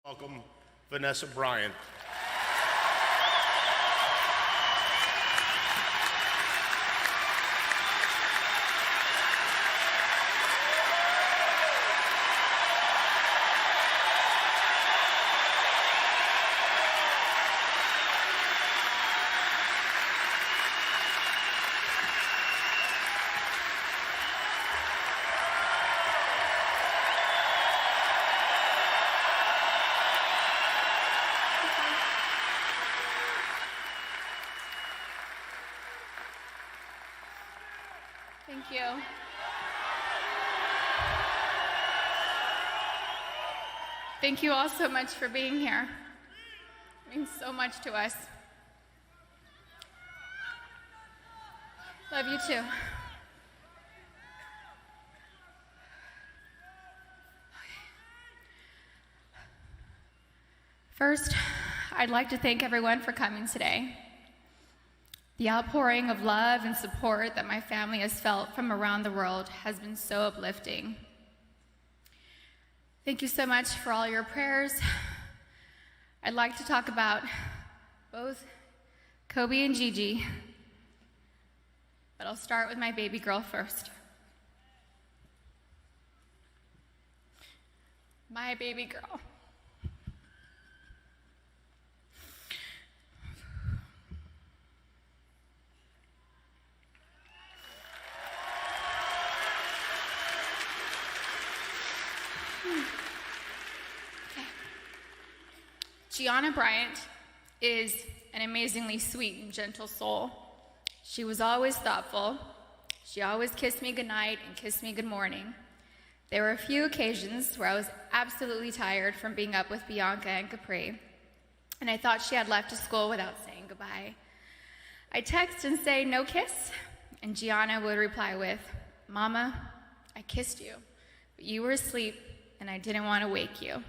Welcome, Vanessa Bryant. Thank you. Thank you all so much for being here. It means so much to us. Love you too. First, I'd like to thank everyone for coming today. The outpouring of love and support that my family has felt from around the world has been so uplifting. Thank you so much for all your prayers. I'd like to talk about both Kobe and Gigi, but I'll start with my baby girl first. My baby girl. Gianna Bryant is an amazingly sweet and gentle soul. She was always thoughtful. She always kissed me goodnight and kissed me good morning. There were a few occasions where I was absolutely tired from being up with Bianca and Capri, and I thought she had left to school without saying goodbye. I'd text and say, "No kiss?" And Gianna would reply with, "Mama, I kissed you, but you were asleep and I didn't want to wake you."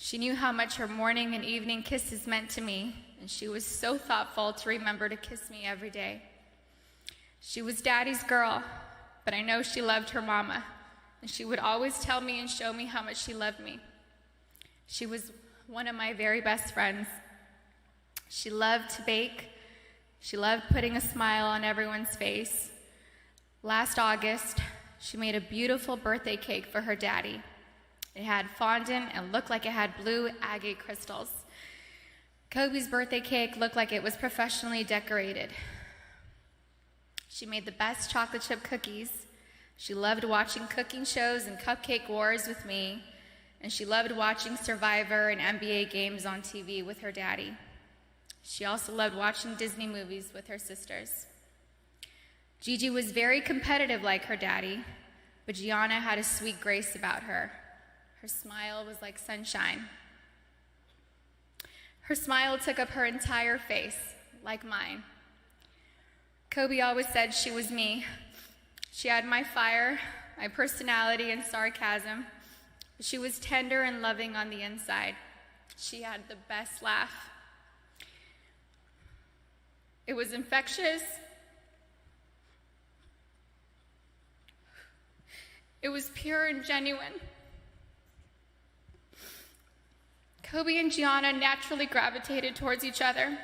She knew how much her morning and evening kisses meant to me, and she was so thoughtful to remember to kiss me every day. She was Daddy's girl, but I know she loved her mama, and she would always tell me and show me how much she loved me. She was one of my very best friends. She loved to bake. She loved putting a smile on everyone's face. Last August, she made a beautiful birthday cake for her daddy. It had fondant and looked like it had blue agate crystals. Kobe's birthday cake looked like it was professionally decorated. She made the best chocolate chip cookies. She loved watching cooking shows and cupcake wars with me, and she loved watching Survivor and NBA games on TV with her daddy. She also loved watching Disney movies with her sisters. Gigi was very competitive like her daddy, but Gianna had a sweet grace about her. Her smile was like sunshine. Her smile took up her entire face, like mine. Kobe always said she was me. She had my fire, my personality, and sarcasm. But she was tender and loving on the inside. She had the best laugh. It was infectious. It was pure and genuine. Kobe and Gianna naturally gravitated towards each other.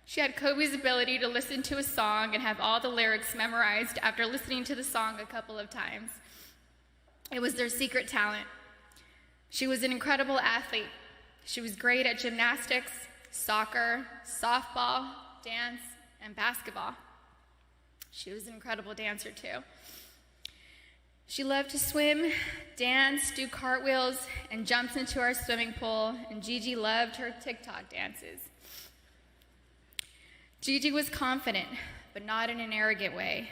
She had Kobe's ability to listen to a song and have all the lyrics memorized after listening to the song a couple of times. It was their secret talent. She was an incredible athlete. She was great at gymnastics, soccer, softball, dance, and basketball. She was an incredible dancer too. She loved to swim, dance, do cartwheels, and jumps into our swimming pool, and Gigi loved her TikTok dances. Gigi was confident, but not in an arrogant way.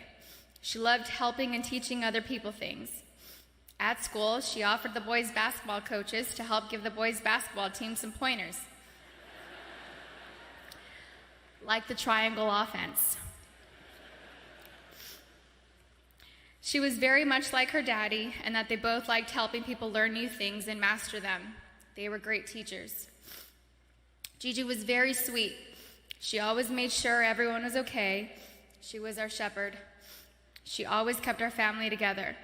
She loved helping and teaching other people things. At school, she offered the boys' basketball coaches to help give the boys' basketball team some pointers, like the triangle offense. She was very much like her daddy, and that they both liked helping people learn new things and master them. They were great teachers. Gigi was very sweet. She always made sure everyone was okay. She was our shepherd. She always kept our family together.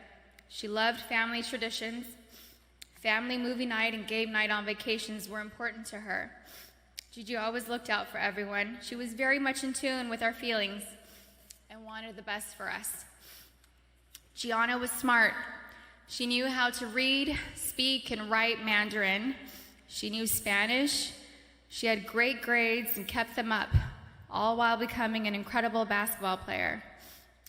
She loved family traditions. Family movie night and game night on vacations were important to her. Gigi always looked out for everyone. She was very much in tune with our feelings and wanted the best for us. Gianna was smart. She knew how to read, speak, and write Mandarin. She knew Spanish. She had great grades and kept them up, all while becoming an incredible basketball player.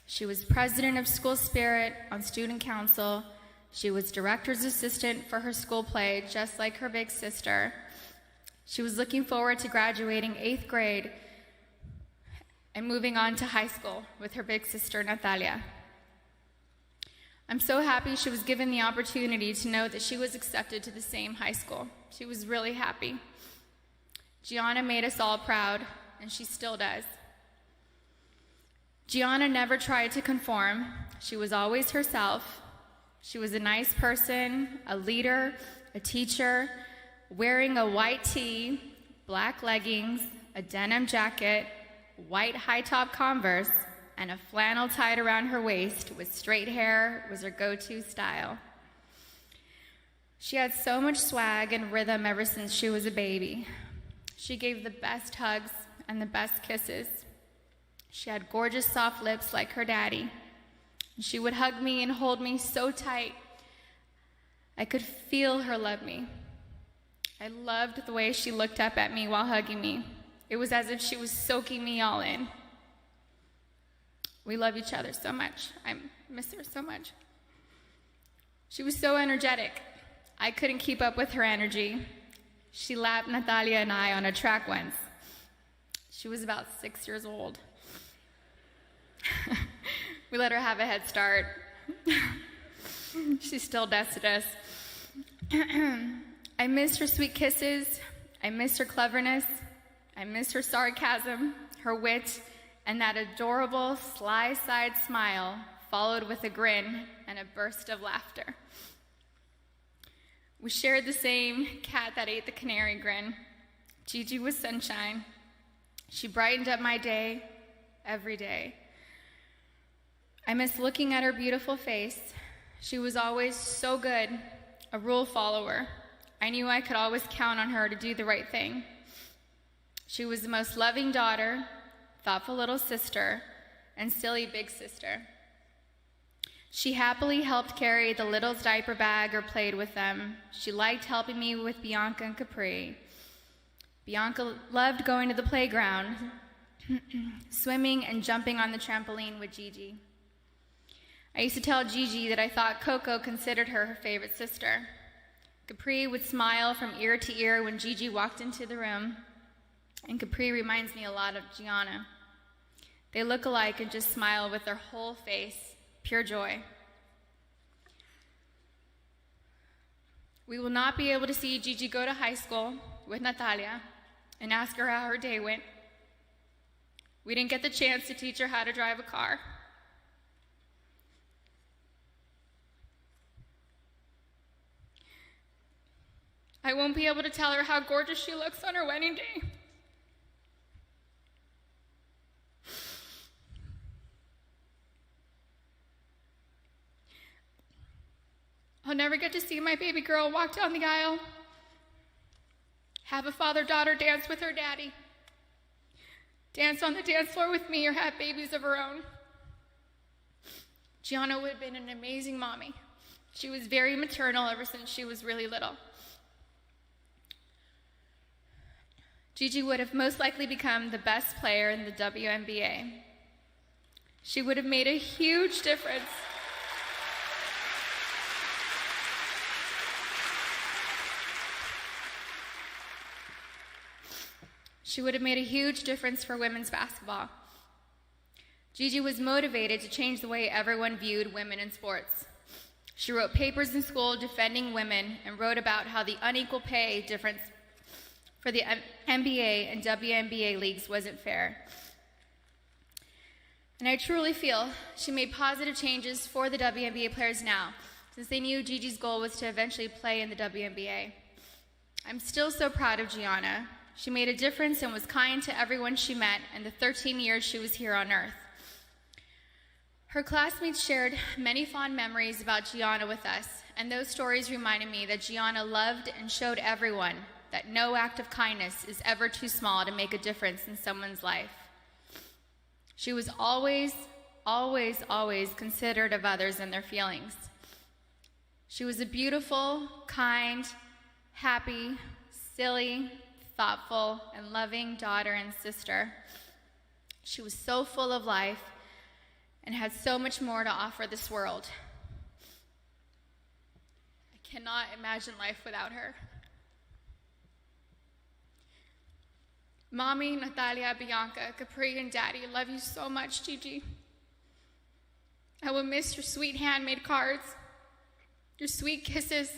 She was president of School Spirit on student council. She was director's assistant for her school play, just like her big sister. She was looking forward to graduating 8th grade and moving on to high school with her big sister, Natalia. I'm so happy she was given the opportunity to know that she was accepted to the same high school. She was really happy. Gianna made us all proud, and she still does. Gianna never tried to conform. She was always herself. She was a nice person, a leader, a teacher, wearing a white tee, black leggings, a denim jacket, white high-top Converse, and a flannel tied around her waist with straight hair was her go-to style. She had so much swag and rhythm ever since she was a baby. She gave the best hugs and the best kisses. She had gorgeous soft lips like her daddy. She would hug me and hold me so tight. I could feel her love me. I loved the way she looked up at me while hugging me. It was as if she was soaking me all in. We love each other so much. I miss her so much. She was so energetic. I couldn't keep up with her energy. She lapped Natalia and I on a track once. She was about 6 years old. We let her have a head start. She still dusted us. I missed her sweet kisses. I missed her cleverness. I missed her sarcasm, her wit, and that adorable sly-side smile followed with a grin and a burst of laughter. We shared the same cat that ate the canary grin. Gigi was sunshine. She brightened up my day every day. I miss looking at her beautiful face. She was always so good, a rule follower. I knew I could always count on her to do the right thing. She was the most loving daughter, thoughtful little sister, and silly big sister. She happily helped carry the little's diaper bag or played with them. She liked helping me with Bianca and Capri. Bianca loved going to the playground, swimming and jumping on the trampoline with Gigi. I used to tell Gigi that I thought Coco considered her her favorite sister. Capri would smile from ear to ear when Gigi walked into the room, and Capri reminds me a lot of Gianna. They look alike and just smile with their whole face, pure joy. We will not be able to see Gigi go to high school with Natalia and ask her how her day went. We didn't get the chance to teach her how to drive a car. I won't be able to tell her how gorgeous she looks on her wedding day. I'll never get to see my baby girl walk down the aisle, have a father-daughter dance with her daddy, dance on the dance floor with me, or have babies of her own. Gianna would have been an amazing mommy. She was very maternal ever since she was really little. Gigi would have most likely become the best player in the WNBA. She would have made a huge difference. She would have made a huge difference for women's basketball. Gigi was motivated to change the way everyone viewed women in sports. She wrote papers in school defending women and wrote about how the unequal pay difference for the NBA and WNBA leagues wasn't fair. And I truly feel she made positive changes for the WNBA players now, since they knew Gigi's goal was to eventually play in the WNBA. I'm still so proud of Gianna. She made a difference and was kind to everyone she met in the 13 years she was here on Earth. Her classmates shared many fond memories about Gianna with us, and those stories reminded me that Gianna loved and showed everyone that no act of kindness is ever too small to make a difference in someone's life. She was always, always, always considerate of others and their feelings. She was a beautiful, kind, happy, silly, thoughtful, and loving daughter and sister. She was so full of life and had so much more to offer this world. I cannot imagine life without her. Mommy, Natalia, Bianca, Capri, and Daddy love you so much, Gigi. I will miss your sweet handmade cards, your sweet kisses,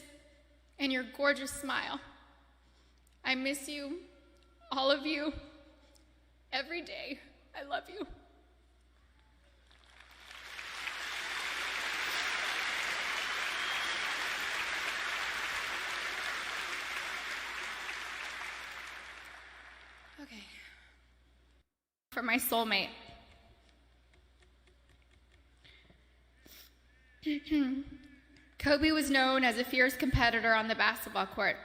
and your gorgeous smile. I miss you, all of you, every day. I love you. Okay. For my soulmate. Kobe was known as a fierce competitor on the basketball court.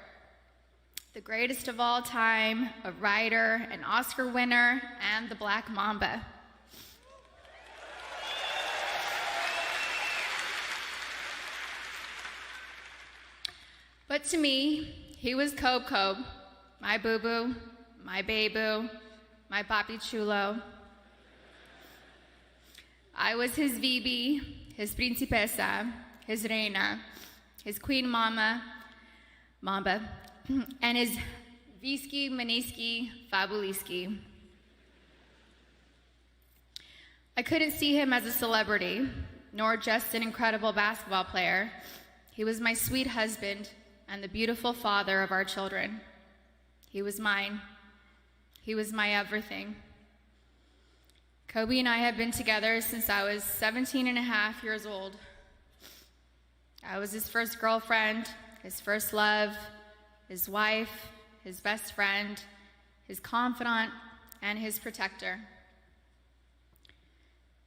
The greatest of all time, a writer, an Oscar winner, and the Black Mamba. But to me, he was Kobe, my boo-boo, my baby, my papi chulo. I was his Vibi, his principesa, his reina, his queen mamba, and his Visky, Maniski, Fabuliski. I couldn't see him as a celebrity, nor just an incredible basketball player. He was my sweet husband and the beautiful father of our children. He was mine. He was my everything. Kobe and I have been together since I was 17 and a half years old. I was his first girlfriend, his first love, his wife, his best friend, his confidant, and his protector.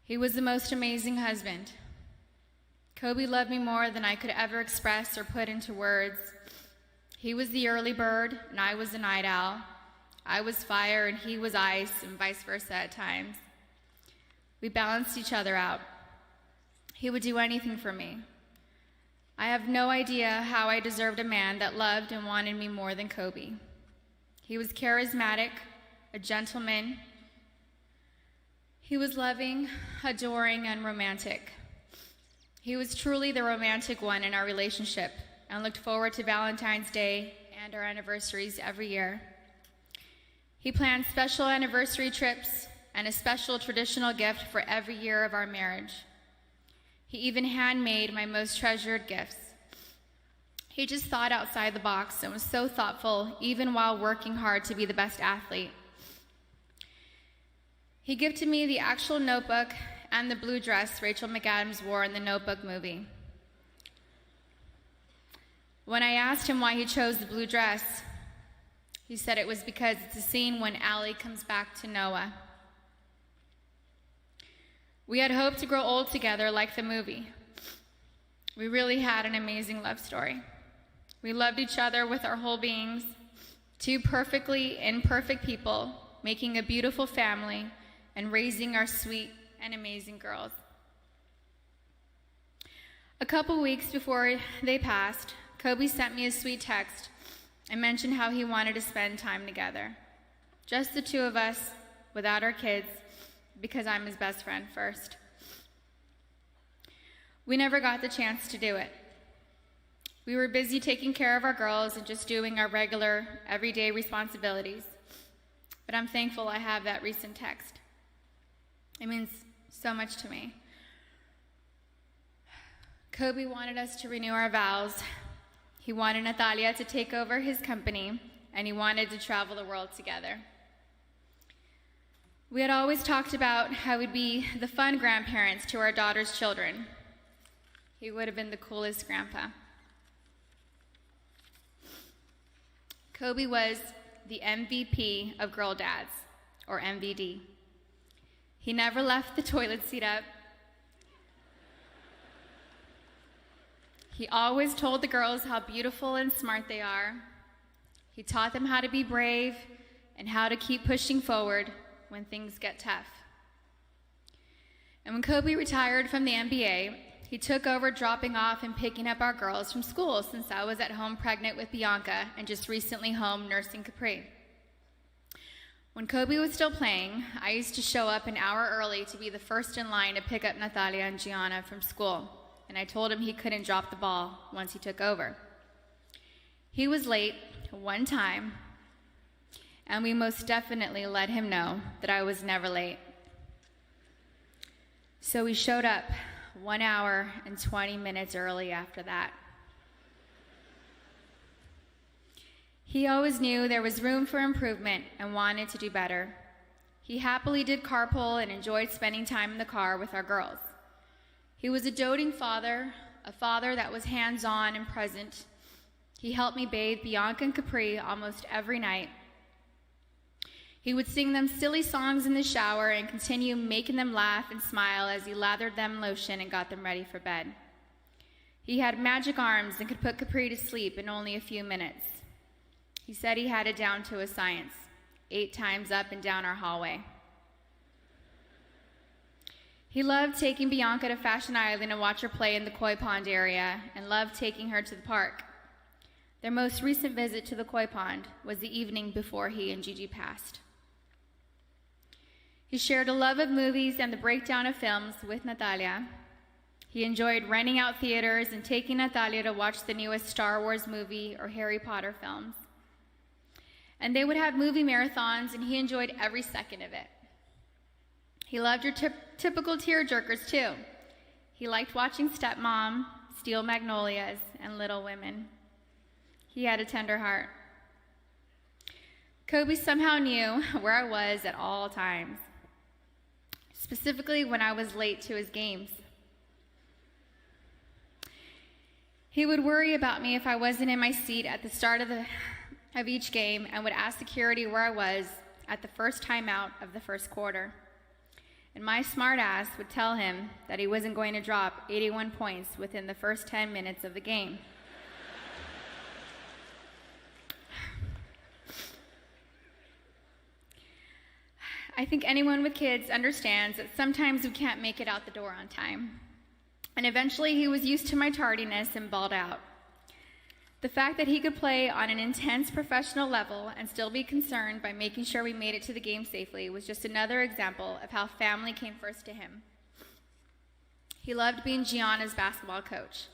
He was the most amazing husband. Kobe loved me more than I could ever express or put into words. He was the early bird, and I was the night owl. I was fire, and he was ice, and vice versa at times. We balanced each other out. He would do anything for me. I have no idea how I deserved a man that loved and wanted me more than Kobe. He was charismatic, a gentleman. He was loving, adoring, and romantic. He was truly the romantic one in our relationship and looked forward to Valentine's Day and our anniversaries every year. He planned special anniversary trips and a special traditional gift for every year of our marriage. He even handmade my most treasured gifts. He just thought outside the box and was so thoughtful, even while working hard to be the best athlete. He gifted me the actual notebook and the blue dress Rachel McAdams wore in the Notebook movie. When I asked him why he chose the blue dress, he said it was because it's a scene when Allie comes back to Noah. We had hoped to grow old together like the movie. We really had an amazing love story. We loved each other with our whole beings, two perfectly imperfect people, making a beautiful family and raising our sweet and amazing girls. A couple weeks before they passed, Kobe sent me a sweet text and mentioned how he wanted to spend time together. Just the two of us, without our kids, because I'm his best friend first. We never got the chance to do it. We were busy taking care of our girls and just doing our regular, everyday responsibilities. But I'm thankful I have that recent text. It means so much to me. Kobe wanted us to renew our vows. He wanted Natalia to take over his company, and he wanted to travel the world together. We had always talked about how we'd be the fun grandparents to our daughter's children. He would have been the coolest grandpa. Kobe was the MVP of Girl Dads, or MVD. He never left the toilet seat up. He always told the girls how beautiful and smart they are. He taught them how to be brave and how to keep pushing forward when things get tough. And when Kobe retired from the NBA, he took over dropping off and picking up our girls from school, since I was at home pregnant with Bianca and just recently home nursing Capri. When Kobe was still playing, I used to show up an hour early to be the first in line to pick up Natalia and Gianna from school, and I told him he couldn't drop the ball once he took over. He was late one time, and we most definitely let him know that I was never late. So he showed up 1 hour and 20 minutes early after that. He always knew there was room for improvement and wanted to do better. He happily did carpool and enjoyed spending time in the car with our girls. He was a doting father, a father that was hands-on and present. He helped me bathe Bianca and Capri almost every night. He would sing them silly songs in the shower and continue making them laugh and smile as he lathered them in lotion and got them ready for bed. He had magic arms and could put Capri to sleep in only a few minutes. He said he had it down to a science, 8 times up and down our hallway. He loved taking Bianca to Fashion Island and watch her play in the koi pond area, and loved taking her to the park. Their most recent visit to the koi pond was the evening before he and Gigi passed. He shared a love of movies and the breakdown of films with Natalia. He enjoyed renting out theaters and taking Natalia to watch the newest Star Wars movie or Harry Potter films. And they would have movie marathons, and he enjoyed every second of it. He loved your typical tearjerkers, too. He liked watching Stepmom, Steel Magnolias, and Little Women. He had a tender heart. Kobe somehow knew where I was at all times, specifically when I was late to his games. He would worry about me if I wasn't in my seat at the start of each game, and would ask security where I was at the first timeout of the first quarter. And my smart ass would tell him that he wasn't going to drop 81 points within the first 10 minutes of the game. I think anyone with kids understands that sometimes we can't make it out the door on time. And eventually he was used to my tardiness and balled out. The fact that he could play on an intense professional level and still be concerned by making sure we made it to the game safely was just another example of how family came first to him. He loved being Gianna's basketball coach.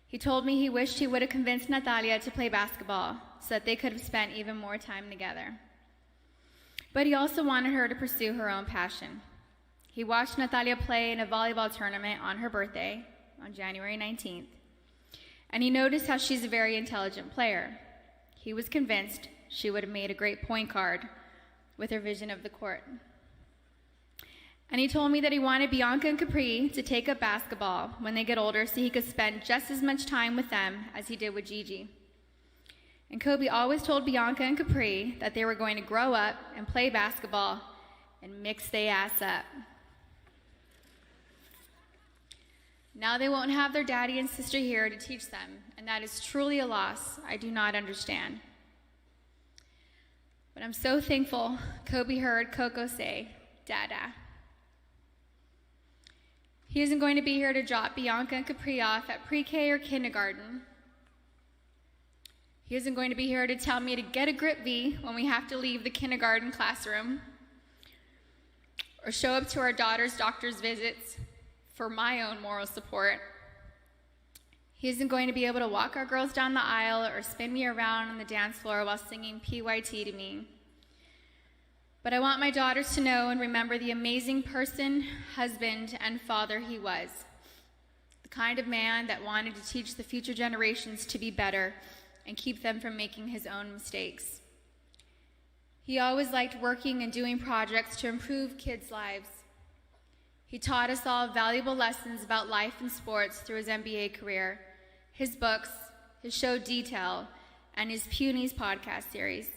He told me he wished he would have convinced Natalia to play basketball so that they could have spent even more time together. But he also wanted her to pursue her own passion. He watched Natalia play in a volleyball tournament on her birthday, on January 19th. And he noticed how she's a very intelligent player. He was convinced she would have made a great point guard with her vision of the court. And he told me that he wanted Bianca and Capri to take up basketball when they get older so he could spend just as much time with them as he did with Gigi. And Kobe always told Bianca and Capri that they were going to grow up and play basketball and mix their ass up. Now they won't have their daddy and sister here to teach them, and that is truly a loss I do not understand. But I'm so thankful Kobe heard Coco say, Dada. He isn't going to be here to drop Bianca and Capri off at pre-K or kindergarten. He isn't going to be here to tell me to get a grip V when we have to leave the kindergarten classroom, or show up to our daughter's doctor's visits for my own moral support. He isn't going to be able to walk our girls down the aisle or spin me around on the dance floor while singing PYT to me. But I want my daughters to know and remember the amazing person, husband, and father he was. The kind of man that wanted to teach the future generations to be better and keep them from making his own mistakes. He always liked working and doing projects to improve kids' lives. He taught us all valuable lessons about life and sports through his NBA career, his books, his show Detail, and his Punies podcast series.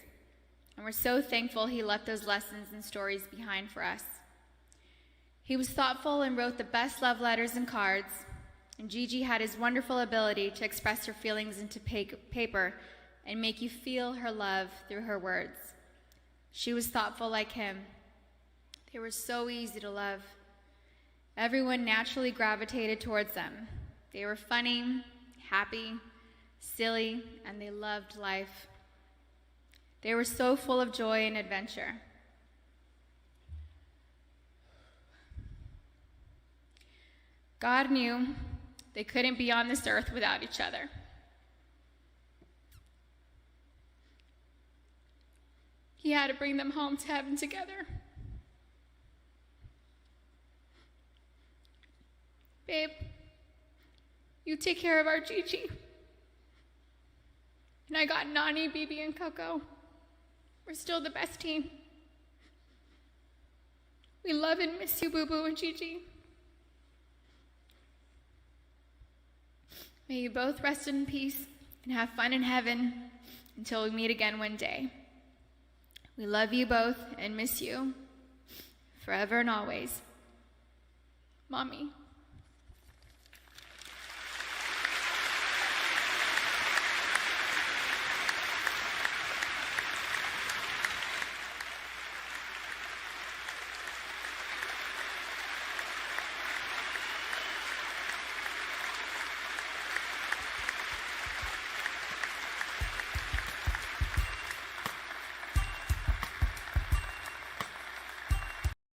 And we're so thankful he left those lessons and stories behind for us. He was thoughtful and wrote the best love letters and cards, and Gigi had his wonderful ability to express her feelings into paper and make you feel her love through her words. She was thoughtful like him. They were so easy to love. Everyone naturally gravitated towards them. They were funny, happy, silly, and they loved life. They were so full of joy and adventure. God knew they couldn't be on this earth without each other. He had to bring them home to heaven together. Babe, you take care of our Gigi. And I got Nani, Bibi, and Coco. We're still the best team. We love and miss you, Boo Boo and Gigi. May you both rest in peace and have fun in heaven until we meet again one day. We love you both and miss you forever and always. Mommy.